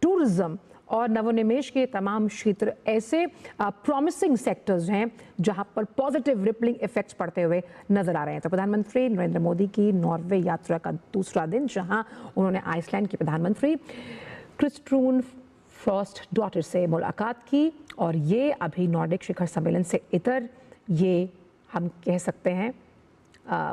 tourism और नवोन्मेष के तमाम क्षेत्र ऐसे प्रॉमिसिंग सेक्टर्स हैं जहां पर पॉजिटिव रिपलिंग इफेक्ट्स पड़ते हुए नजर आ रहे हैं। तो प्रधानमंत्री नरेंद्र मोदी की नॉर्वे यात्रा का दूसरा दिन, जहां उन्होंने आइसलैंड के प्रधानमंत्री क्रिस्टरून फ्रॉस्टडॉटर से मुलाकात की और ये अभी नॉर्डिक शिखर सम्मेलन से इतर ये हम कह सकते हैं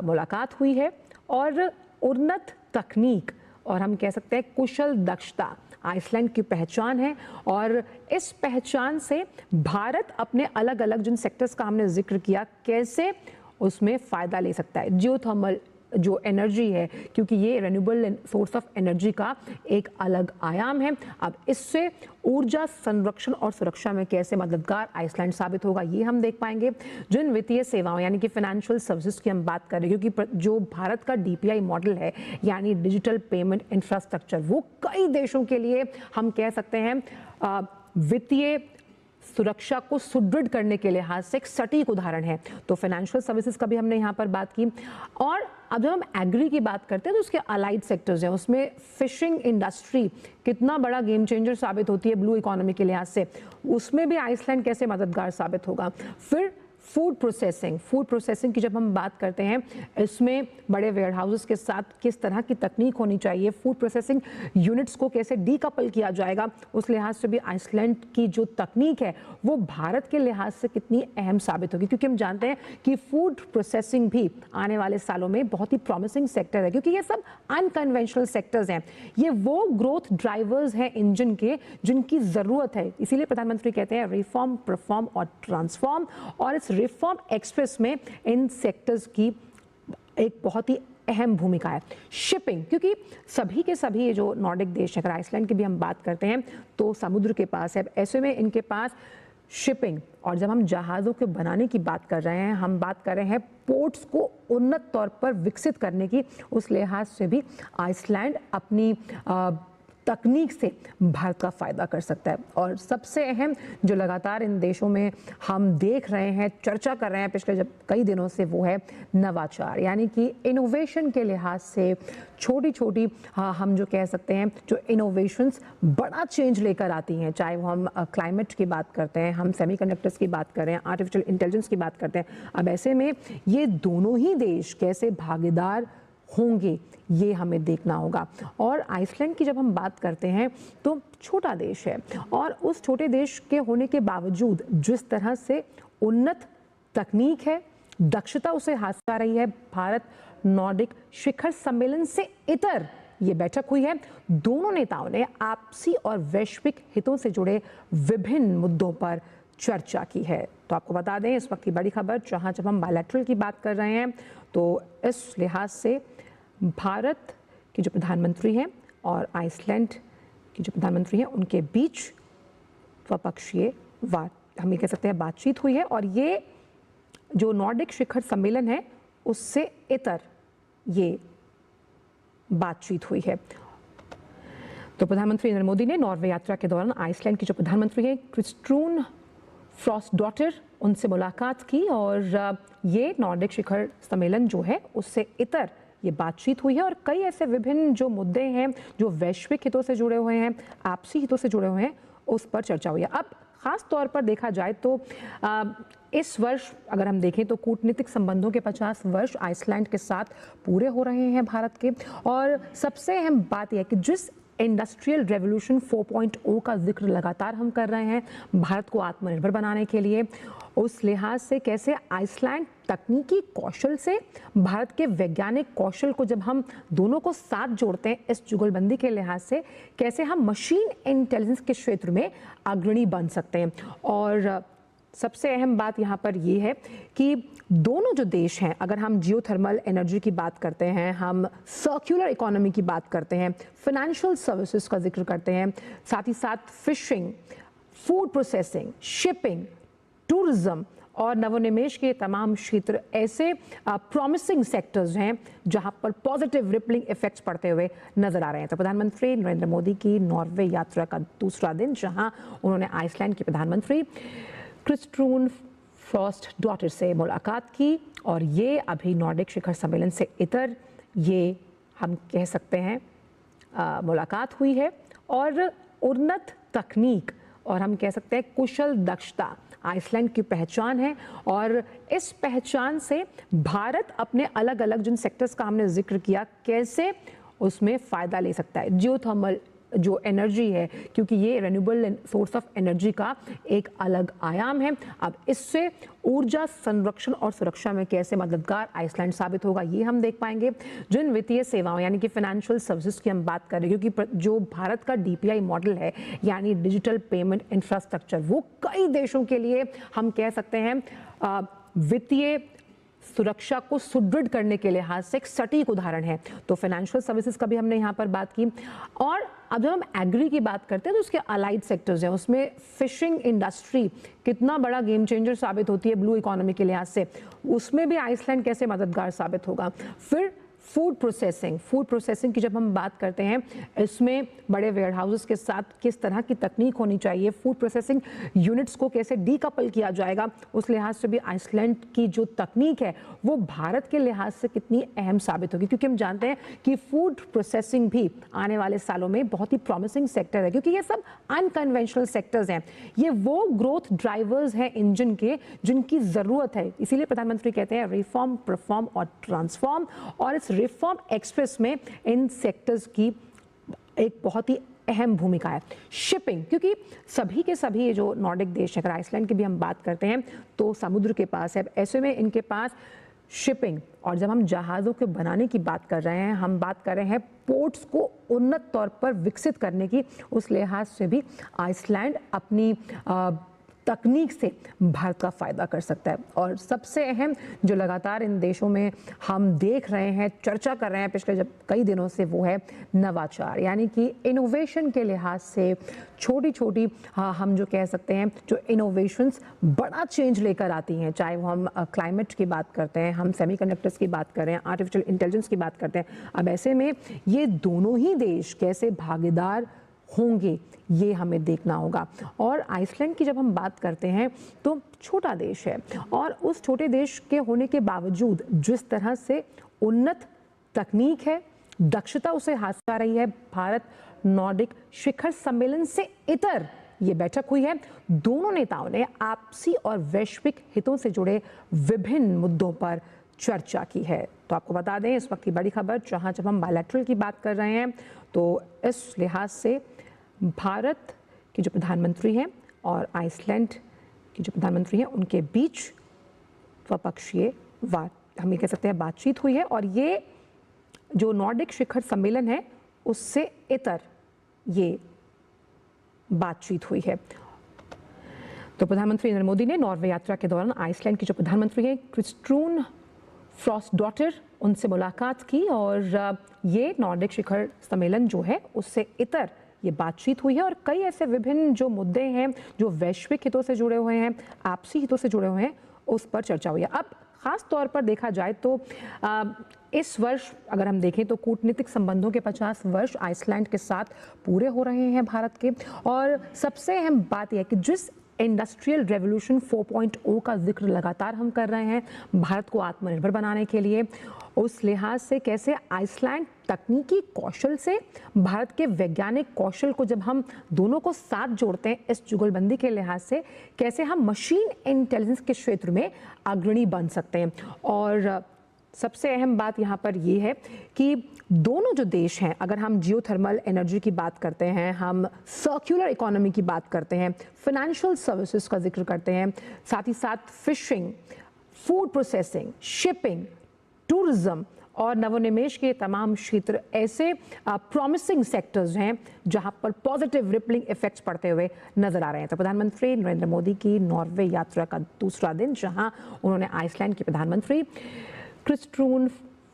मुलाकात हुई है। और उन्नत तकनीक और हम कह सकते हैं कुशल दक्षता आइसलैंड की पहचान है और इस पहचान से भारत अपने अलग अलग जिन सेक्टर्स का हमने जिक्र किया कैसे उसमें फ़ायदा ले सकता है। जियोथर्मल जो एनर्जी है, क्योंकि ये रिन्यूएबल सोर्स ऑफ एनर्जी का एक अलग आयाम है, अब इससे ऊर्जा संरक्षण और सुरक्षा में कैसे मददगार आइसलैंड साबित होगा ये हम देख पाएंगे। जिन वित्तीय सेवाओं यानी कि फाइनेंशियल सर्विसेज की हम बात कर रहे हैं, क्योंकि जो भारत का डीपीआई मॉडल है यानी डिजिटल पेमेंट इंफ्रास्ट्रक्चर, वो कई देशों के लिए हम कह सकते हैं वित्तीय सुरक्षा को सुदृढ़ करने के लिहाज से एक सटीक उदाहरण है। तो फाइनेंशियल सर्विसेज का भी हमने यहाँ पर बात की। और अब जब हम एग्री की बात करते हैं तो उसके अलाइड सेक्टर्स हैं, उसमें फिशिंग इंडस्ट्री कितना बड़ा गेम चेंजर साबित होती है ब्लू इकोनॉमी के लिहाज से, उसमें भी आइसलैंड कैसे मददगार साबित होगा। फिर फूड प्रोसेसिंग की जब हम बात करते हैं, इसमें बड़े वेयर हाउसेस के साथ किस तरह की तकनीक होनी चाहिए, फूड प्रोसेसिंग यूनिट्स को कैसे डीकपल किया जाएगा, उस लिहाज से भी आइसलैंड की जो तकनीक है वो भारत के लिहाज से कितनी अहम साबित होगी। क्योंकि हम जानते हैं कि फूड प्रोसेसिंग भी आने वाले सालों में बहुत ही प्रॉमिसिंग सेक्टर है, क्योंकि ये सब अनकन्वेंशनल सेक्टर्स हैं, ये वो ग्रोथ ड्राइवर्स हैं इंजन के जिनकी ज़रूरत है। इसीलिए प्रधानमंत्री कहते हैं रिफॉर्म, परफॉर्म और ट्रांसफॉर्म, और इस रिफॉर्म एक्सप्रेस में इन सेक्टर्स की एक बहुत ही अहम भूमिका है। शिपिंग, क्योंकि सभी के सभी ये जो नॉर्डिक देश है, अगर आइसलैंड की भी हम बात करते हैं तो समुद्र के पास है, ऐसे में इनके पास शिपिंग, और जब हम जहाज़ों के बनाने की बात कर रहे हैं, हम बात कर रहे हैं पोर्ट्स को उन्नत तौर पर विकसित करने की, उस लिहाज से भी आइसलैंड अपनी तकनीक से भारत का फ़ायदा कर सकता है। और सबसे अहम जो लगातार इन देशों में हम देख रहे हैं, चर्चा कर रहे हैं पिछले जब कई दिनों से, वो है नवाचार, यानी कि इनोवेशन के लिहाज से छोटी छोटी हम जो कह सकते हैं जो इनोवेशंस बड़ा चेंज लेकर आती हैं, चाहे वो हम क्लाइमेट की बात करते हैं, हम सेमीकंडक्टर्स की बात कर रहे हैं, आर्टिफिशियल इंटेलिजेंस की बात करते हैं। अब ऐसे में ये दोनों ही देश कैसे भागीदार होंगे ये हमें देखना होगा। और आइसलैंड की जब हम बात करते हैं तो छोटा देश है, और उस छोटे देश के होने के बावजूद जिस तरह से उन्नत तकनीक है, दक्षता उसे हासिल आ रही है, भारत नॉर्डिक शिखर सम्मेलन से इतर ये बैठक हुई है। दोनों नेताओं ने आपसी और वैश्विक हितों से जुड़े विभिन्न मुद्दों पर चर्चा की है। तो आपको बता दें इस वक्त की बड़ी खबर, जहां जब हम बायलैटरल की बात कर रहे हैं तो इस लिहाज से भारत के जो प्रधानमंत्री हैं और आइसलैंड के जो प्रधानमंत्री हैं उनके बीच द्विपक्षीय हम ये कह सकते हैं बातचीत हुई है, और ये जो नॉर्डिक शिखर सम्मेलन है उससे इतर ये बातचीत हुई है। तो प्रधानमंत्री नरेंद्र मोदी ने नॉर्वे यात्रा के दौरान आइसलैंड की जो प्रधानमंत्री हैं क्रिस्टून फ्रॉस्टडॉटर, उनसे मुलाकात की, और ये नॉर्डिक शिखर सम्मेलन जो है उससे इतर ये बातचीत हुई है। और कई ऐसे विभिन्न जो मुद्दे हैं जो वैश्विक हितों से जुड़े हुए हैं, आपसी हितों से जुड़े हुए हैं, उस पर चर्चा हुई है। अब खास तौर पर देखा जाए तो इस वर्ष अगर हम देखें तो कूटनीतिक संबंधों के 50 वर्ष आइसलैंड के साथ पूरे हो रहे हैं भारत के। और सबसे अहम बात यह है कि जिस इंडस्ट्रियल रेवोल्यूशन 4.0 का जिक्र लगातार हम कर रहे हैं भारत को आत्मनिर्भर बनाने के लिए, उस लिहाज से कैसे आइसलैंड तकनीकी कौशल से भारत के वैज्ञानिक कौशल को जब हम दोनों को साथ जोड़ते हैं, इस जुगलबंदी के लिहाज से कैसे हम मशीन इंटेलिजेंस के क्षेत्र में अग्रणी बन सकते हैं। और सबसे अहम बात यहाँ पर ये है कि दोनों जो देश हैं, अगर हम जियोथर्मल एनर्जी की बात करते हैं, हम सर्कुलर इकोनॉमी की बात करते हैं, फाइनेंशियल सर्विसेज का जिक्र करते हैं, साथ ही साथ fishing, food processing, shipping, tourism और नवोन्मेष के तमाम क्षेत्र ऐसे प्रॉमिसिंग सेक्टर्स हैं जहां पर पॉजिटिव रिपलिंग इफेक्ट्स पड़ते हुए नजर आ रहे हैं। तो प्रधानमंत्री नरेंद्र मोदी की नॉर्वे यात्रा का दूसरा दिन, जहां उन्होंने आइसलैंड के प्रधानमंत्री क्रिस्टून फ्रॉस्टडॉटर से मुलाकात की, और ये अभी नॉर्डिक शिखर सम्मेलन से इतर ये हम कह सकते हैं मुलाकात हुई है। और उन्नत तकनीक और हम कह सकते हैं कुशल दक्षता आइसलैंड की पहचान है, और इस पहचान से भारत अपने अलग अलग जिन सेक्टर्स का हमने जिक्र किया कैसे उसमें फ़ायदा ले सकता है। जियोथर्मल जो एनर्जी है, क्योंकि ये रिन्यूएबल सोर्स ऑफ एनर्जी का एक अलग आयाम है। अब इससे ऊर्जा संरक्षण और सुरक्षा में कैसे मददगार आइसलैंड साबित होगा, ये हम देख पाएंगे। जिन वित्तीय सेवाओं यानी कि फाइनेंशियल सर्विसेज की हम बात कर रहे हैं, क्योंकि जो भारत का डीपीआई मॉडल है यानी डिजिटल पेमेंट इंफ्रास्ट्रक्चर, वो कई देशों के लिए हम कह सकते हैं वित्तीय सुरक्षा को सुदृढ़ करने के लिहाज से एक सटीक उदाहरण है। तो फाइनेंशियल सर्विसेज का भी हमने यहाँ पर बात की। और अब जब हम एग्री की बात करते हैं तो उसके अलाइड सेक्टर्स हैं, उसमें फिशिंग इंडस्ट्री कितना बड़ा गेम चेंजर साबित होती है ब्लू इकोनॉमी के लिहाज से, उसमें भी आइसलैंड कैसे मददगार साबित होगा। फिर फूड प्रोसेसिंग की जब हम बात करते हैं, इसमें बड़े वेयर हाउसेस के साथ किस तरह की तकनीक होनी चाहिए, फूड प्रोसेसिंग यूनिट्स को कैसे डीकपल किया जाएगा, उस लिहाज से भी आइसलैंड की जो तकनीक है वो भारत के लिहाज से कितनी अहम साबित होगी। क्योंकि हम जानते हैं कि फूड प्रोसेसिंग भी आने वाले सालों में बहुत ही प्रॉमिसिंग सेक्टर है, क्योंकि ये सब अनकन्वेंशनल सेक्टर्स हैं। ये वो ग्रोथ ड्राइवर्स हैं इंजन के जिनकी ज़रूरत है। इसीलिए प्रधानमंत्री कहते हैं रिफॉर्म, परफॉर्म और ट्रांसफॉर्म। और इस रिफॉर्म एक्सप्रेस में इन सेक्टर्स की एक बहुत ही अहम भूमिका है। शिपिंग, क्योंकि सभी के सभी ये जो नॉर्डिक देश है, अगर आइसलैंड की भी हम बात करते हैं तो समुद्र के पास है, ऐसे में इनके पास शिपिंग, और जब हम जहाज़ों के बनाने की बात कर रहे हैं, हम बात कर रहे हैं पोर्ट्स को उन्नत तौर पर विकसित करने की, उस लिहाज से भी आइसलैंड अपनी तकनीक से भारत का फ़ायदा कर सकता है। और सबसे अहम जो लगातार इन देशों में हम देख रहे हैं, चर्चा कर रहे हैं पिछले जब कई दिनों से, वो है नवाचार, यानी कि इनोवेशन के लिहाज से छोटी छोटी हम जो कह सकते हैं जो इनोवेशंस बड़ा चेंज लेकर आती हैं, चाहे वो हम क्लाइमेट की बात करते हैं, हम सेमीकंडक्टर्स की बात कर रहे हैं, आर्टिफिशियल इंटेलिजेंस की बात करते हैं। अब ऐसे में ये दोनों ही देश कैसे भागीदार होंगे ये हमें देखना होगा। और आइसलैंड की जब हम बात करते हैं तो छोटा देश है, और उस छोटे देश के होने के बावजूद जिस तरह से उन्नत तकनीक है, दक्षता उसे हासिल आ रही है। भारत नॉर्डिक शिखर सम्मेलन से इतर ये बैठक हुई है। दोनों नेताओं ने आपसी और वैश्विक हितों से जुड़े विभिन्न मुद्दों पर चर्चा की है। तो आपको बता दें इस वक्त की बड़ी खबर, जहां जब हम बायलैटरल की बात कर रहे हैं तो इस लिहाज से भारत के जो प्रधानमंत्री हैं और आइसलैंड के जो प्रधानमंत्री हैं उनके बीच द्विपक्षीय हम ये कह सकते हैं बातचीत हुई है। और ये जो नॉर्डिक शिखर सम्मेलन है उससे इतर ये बातचीत हुई है। तो प्रधानमंत्री नरेंद्र मोदी ने नॉर्वे यात्रा के दौरान आइसलैंड की जो प्रधानमंत्री हैं क्रिस्टरून फ्रॉस्टडॉटर, उनसे मुलाकात की, और ये नॉर्डिक शिखर सम्मेलन जो है उससे इतर ये बातचीत हुई है। और कई ऐसे विभिन्न जो मुद्दे हैं जो वैश्विक हितों से जुड़े हुए हैं, आपसी हितों से जुड़े हुए हैं, उस पर चर्चा हुई है। अब खास तौर पर देखा जाए तो इस वर्ष अगर हम देखें तो कूटनीतिक संबंधों के 50 वर्ष आइसलैंड के साथ पूरे हो रहे हैं भारत के। और सबसे अहम बात यह है कि जिस इंडस्ट्रियल रेवोल्यूशन 4.0 का जिक्र लगातार हम कर रहे हैं भारत को आत्मनिर्भर बनाने के लिए, उस लिहाज से कैसे आइसलैंड तकनीकी कौशल से भारत के वैज्ञानिक कौशल को जब हम दोनों को साथ जोड़ते हैं, इस जुगलबंदी के लिहाज से कैसे हम मशीन इंटेलिजेंस के क्षेत्र में अग्रणी बन सकते हैं। और सबसे अहम बात यहाँ पर ये है कि दोनों जो देश हैं, अगर हम जियोथर्मल एनर्जी की बात करते हैं, हम सर्कुलर इकोनॉमी की बात करते हैं, फाइनेंशियल सर्विसेज का जिक्र करते हैं, साथ ही साथ fishing, food processing, shipping, tourism और नवोन्मेष के तमाम क्षेत्र ऐसे प्रॉमिसिंग सेक्टर्स हैं जहां पर पॉजिटिव रिपलिंग इफेक्ट्स पड़ते हुए नजर आ रहे हैं। तो प्रधानमंत्री नरेंद्र मोदी की नॉर्वे यात्रा का दूसरा दिन, जहां उन्होंने आइसलैंड के प्रधानमंत्री क्रिस्टरून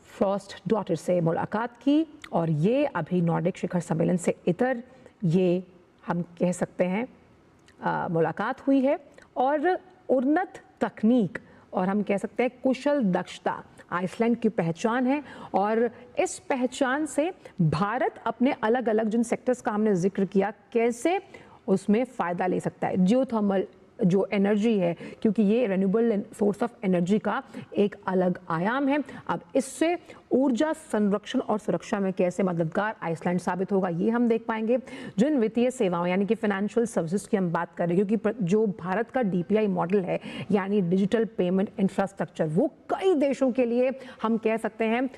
फ्रॉस्टडॉटर से मुलाकात की, और ये अभी नॉर्डिक शिखर सम्मेलन से इतर ये हम कह सकते हैं मुलाकात हुई है। और उन्नत तकनीक और हम कह सकते हैं कुशल दक्षता आइसलैंड की पहचान है, और इस पहचान से भारत अपने अलग अलग जिन सेक्टर्स का हमने जिक्र किया कैसे उसमें फ़ायदा ले सकता है। जियोथर्मल जो एनर्जी है, क्योंकि ये रिन्यूएबल सोर्स ऑफ एनर्जी का एक अलग आयाम है। अब इससे ऊर्जा संरक्षण और सुरक्षा में कैसे मददगार आइसलैंड साबित होगा ये हम देख पाएंगे। जिन वित्तीय सेवाओं यानी कि फाइनेंशियल सर्विसेज की हम बात कर रहे हैं, क्योंकि जो भारत का डीपीआई मॉडल है यानी डिजिटल पेमेंट इंफ्रास्ट्रक्चर, वो कई देशों के लिए हम कह सकते हैं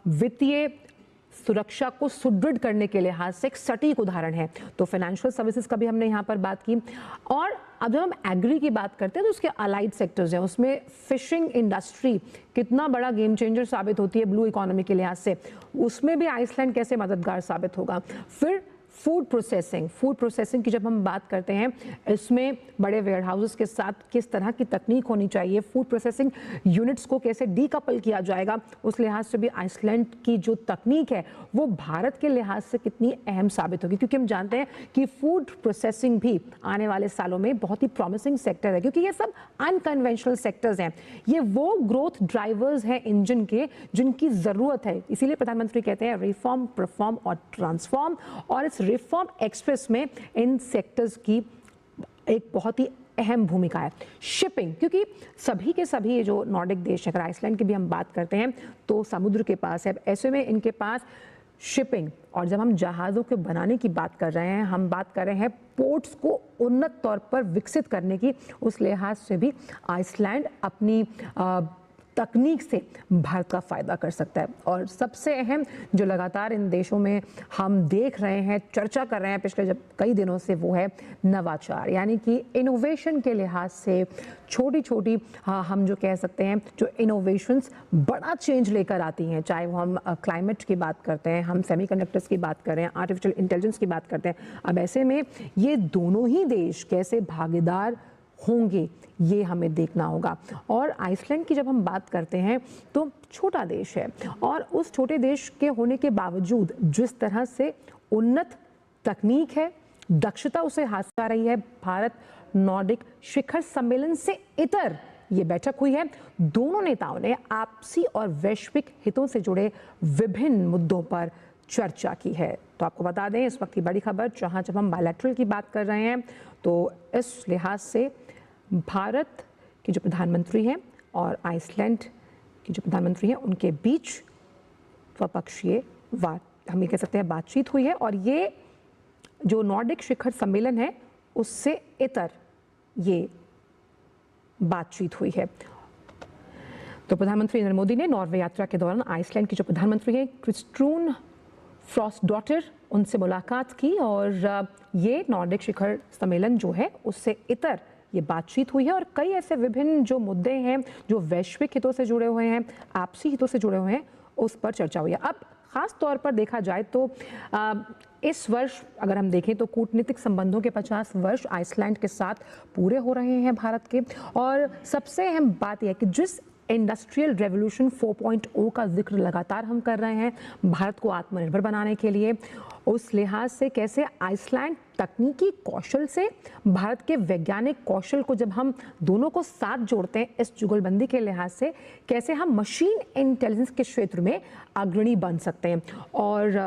वित्तीय सुरक्षा को सुदृढ़ करने के लिहाज से एक सटीक उदाहरण है। तो फाइनेंशियल सर्विसेज का भी हमने यहाँ पर बात की। और अब जब हम एग्री की बात करते हैं तो उसके अलाइड सेक्टर्स हैं, उसमें फिशिंग इंडस्ट्री कितना बड़ा गेम चेंजर साबित होती है ब्लू इकोनॉमी के लिहाज से, उसमें भी आइसलैंड कैसे मददगार साबित होगा। फिर फूड प्रोसेसिंग की जब हम बात करते हैं, इसमें बड़े वेयर हाउसेस के साथ किस तरह की तकनीक होनी चाहिए, फूड प्रोसेसिंग यूनिट्स को कैसे डीकपल किया जाएगा, उस लिहाज से भी आइसलैंड की जो तकनीक है वो भारत के लिहाज से कितनी अहम साबित होगी। क्योंकि हम जानते हैं कि फूड प्रोसेसिंग भी आने वाले सालों में बहुत ही प्रॉमिसिंग सेक्टर है, क्योंकि ये सब अनकन्वेंशनल सेक्टर्स हैं। ये वो ग्रोथ ड्राइवर्स हैं इंजन के जिनकी ज़रूरत है। इसीलिए प्रधानमंत्री कहते हैं रिफॉर्म, परफॉर्म और ट्रांसफॉर्म। और इस रिफॉर्म एक्सप्रेस में इन सेक्टर्स की एक बहुत ही अहम भूमिका है। शिपिंग, क्योंकि सभी के सभी ये जो नॉर्डिक देश, अगर आइसलैंड की भी हम बात करते हैं तो समुद्र के पास है, ऐसे में इनके पास शिपिंग, और जब हम जहाज़ों के बनाने की बात कर रहे हैं, हम बात कर रहे हैं पोर्ट्स को उन्नत तौर पर विकसित करने की, उस लिहाज से भी आइसलैंड अपनी तकनीक से भारत का फ़ायदा कर सकता है। और सबसे अहम जो लगातार इन देशों में हम देख रहे हैं, चर्चा कर रहे हैं पिछले जब कई दिनों से, वो है नवाचार, यानी कि इनोवेशन के लिहाज से छोटी छोटी हम जो कह सकते हैं जो इनोवेशंस बड़ा चेंज लेकर आती हैं, चाहे वो हम क्लाइमेट की बात करते हैं, हम सेमीकंडक्टर्स की बात कर रहे हैं, आर्टिफिशियल इंटेलिजेंस की बात करते हैं। अब ऐसे में ये दोनों ही देश कैसे भागीदार होंगे ये हमें देखना होगा। और आइसलैंड की जब हम बात करते हैं तो छोटा देश है, और उस छोटे देश के होने के बावजूद जिस तरह से उन्नत तकनीक है, दक्षता उसे हासिल आ रही है। भारत नॉर्डिक शिखर सम्मेलन से इतर ये बैठक हुई है। दोनों नेताओं ने आपसी और वैश्विक हितों से जुड़े विभिन्न मुद्दों पर चर्चा की है। तो आपको बता दें इस वक्त की बड़ी खबर, जहां जब हम बायलैटरल की बात कर रहे हैं तो इस लिहाज से भारत के जो प्रधानमंत्री हैं और आइसलैंड के जो प्रधानमंत्री हैं उनके बीच द्विपक्षीय हम ये कह सकते हैं बातचीत हुई है। और ये जो नॉर्डिक शिखर सम्मेलन है उससे इतर ये बातचीत हुई है। तो प्रधानमंत्री नरेंद्र मोदी ने नॉर्वे यात्रा के दौरान आइसलैंड की जो प्रधानमंत्री हैं क्रिस्टून फ्रॉस्टडॉटर, उनसे मुलाकात की, और ये नॉर्डिक शिखर सम्मेलन जो है उससे इतर ये बातचीत हुई है। और कई ऐसे विभिन्न जो मुद्दे हैं जो वैश्विक हितों से जुड़े हुए हैं, आपसी हितों से जुड़े हुए हैं, उस पर चर्चा हुई है। अब खास तौर पर देखा जाए तो इस वर्ष अगर हम देखें तो कूटनीतिक संबंधों के 50 वर्ष आइसलैंड के साथ पूरे हो रहे हैं भारत के। और सबसे अहम बात यह है कि जिस इंडस्ट्रियल रेवोल्यूशन 4.0 का जिक्र लगातार हम कर रहे हैं भारत को आत्मनिर्भर बनाने के लिए, उस लिहाज से कैसे आइसलैंड तकनीकी कौशल से भारत के वैज्ञानिक कौशल को जब हम दोनों को साथ जोड़ते हैं, इस जुगलबंदी के लिहाज से कैसे हम मशीन इंटेलिजेंस के क्षेत्र में अग्रणी बन सकते हैं। और